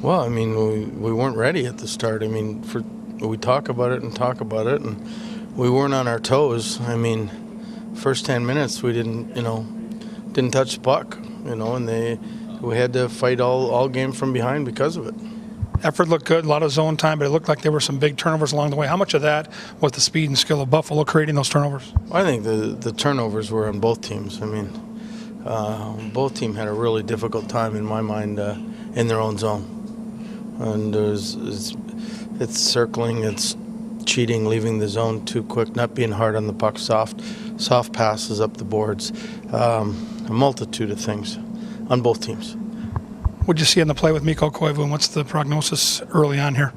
Well, I mean, we weren't ready at the start. I mean, we talk about it, and we weren't on our toes. I mean, first 10 minutes we didn't touch the puck, and we had to fight all game from behind because of it. Effort looked good, a lot of zone time, but it looked like there were some big turnovers along the way. How much of that was the speed and skill of Buffalo creating those turnovers? I think the turnovers were on both teams. I mean, both teams had a really difficult time, in my mind, in their own zone. And it's circling, it's cheating, leaving the zone too quick, not being hard on the puck, soft passes up the boards, a multitude of things on both teams. What'd you see on the play with Mikko Koivu, and what's the prognosis early on here?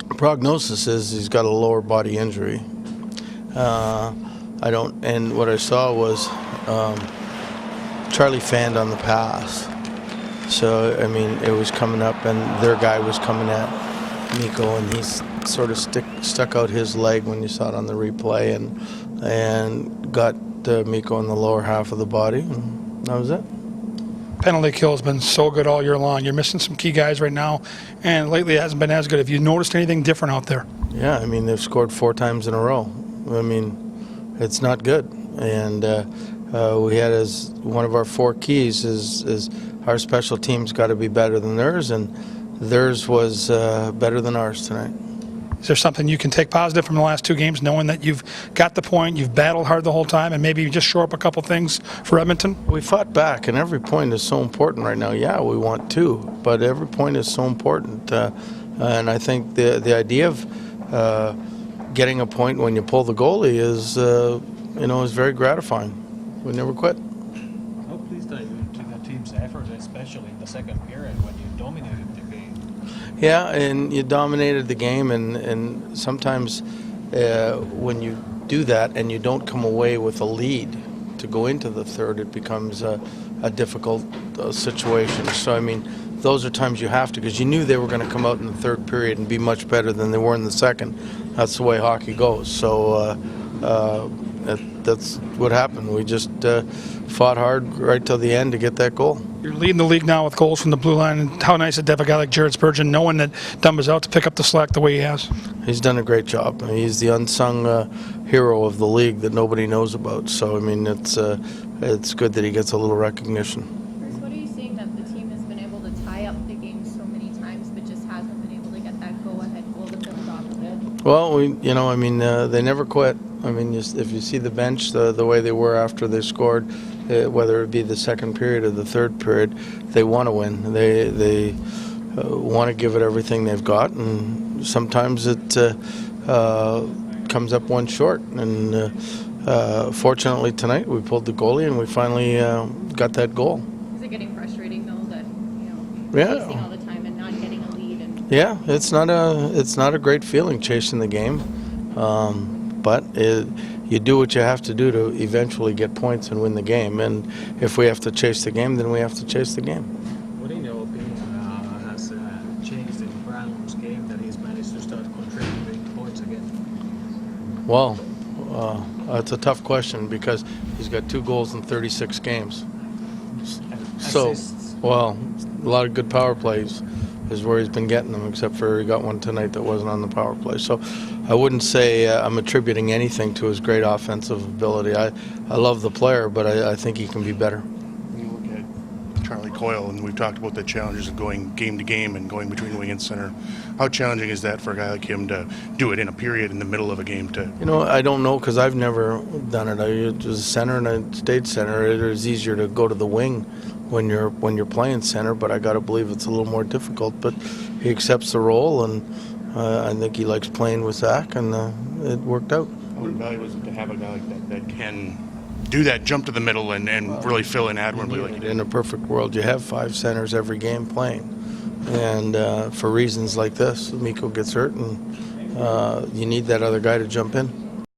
Prognosis is he's got a lower body injury. And what I saw was Charlie fanned on the pass. So, I mean, it was coming up, and their guy was coming at Mikko, and he sort of stuck out his leg when you saw it on the replay, and got Mikko in the lower half of the body, and that was it. Penalty kill has been so good all year long. You're missing some key guys right now, and lately it hasn't been as good. Have you noticed anything different out there? Yeah, I mean, they've scored 4 times in a row. I mean, it's not good. And we had as one of our 4 keys is our special teams got to be better than theirs, and theirs was better than ours tonight. Is there something you can take positive from the last 2 games, knowing that you've got the point, you've battled hard the whole time, and maybe you just shore up a couple things for Edmonton? We fought back, and every point is so important right now. Yeah, we want 2, but every point is so important. And I think the idea of getting a point when you pull the goalie is very gratifying. We never quit. How pleased are you to the team's effort, especially in the second period when you dominated the game? Yeah, and you dominated the game, and sometimes when you do that and you don't come away with a lead to go into the third, it becomes a difficult situation. So, I mean, those are times you have to, because you knew they were going to come out in the third period and be much better than they were in the second. That's the way hockey goes. So that's what happened. We just fought hard right till the end to get that goal. You're leading the league now with goals from the blue line, and how nice to have a guy like Jared Spurgeon, knowing that Dumba's out, to pick up the slack the way he has. He's done a great job. He's the unsung hero of the league that nobody knows about. So, I mean, it's good that he gets a little recognition. Chris, what are you seeing that the team has been able to tie up the game so many times, but just hasn't been able to get that go-ahead goal to build off of it? Well, they never quit. I mean, if you see the bench, the way they were after they scored, whether it be the second period or the third period, they want to win. They want to give it everything they've got, and sometimes it comes up one short. And fortunately tonight we pulled the goalie and we finally got that goal. Is it getting frustrating though that chasing all the time and not getting a lead? Yeah, it's not a great feeling chasing the game, but you do what you have to do to eventually get points and win the game. And if we have to chase the game, then we have to chase the game. What, in your opinion, has changed in Brown's game that he's managed to start contributing points again? Well, it's a tough question because he's got 2 goals in 36 games. So, well, a lot of good power plays is where he's been getting them, except for he got one tonight that wasn't on the power play. So I wouldn't say I'm attributing anything to his great offensive ability. I love the player, but I think he can be better. When you look at Charlie Coyle, and we've talked about the challenges of going game to game and going between wing and center, how challenging is that for a guy like him to do it in a period in the middle of a game? I don't know, because I've never done it. I was a center and I stayed center. It is easier to go to the wing when you're playing center, but I got to believe it's a little more difficult. But he accepts the role, and I think he likes playing with Zach, and it worked out. How valuable is it to have a guy like that can do that jump to the middle and really fill in admirably like he did? In a perfect world, you have 5 centers every game playing, and for reasons like this, Mikko gets hurt, and you need that other guy to jump in.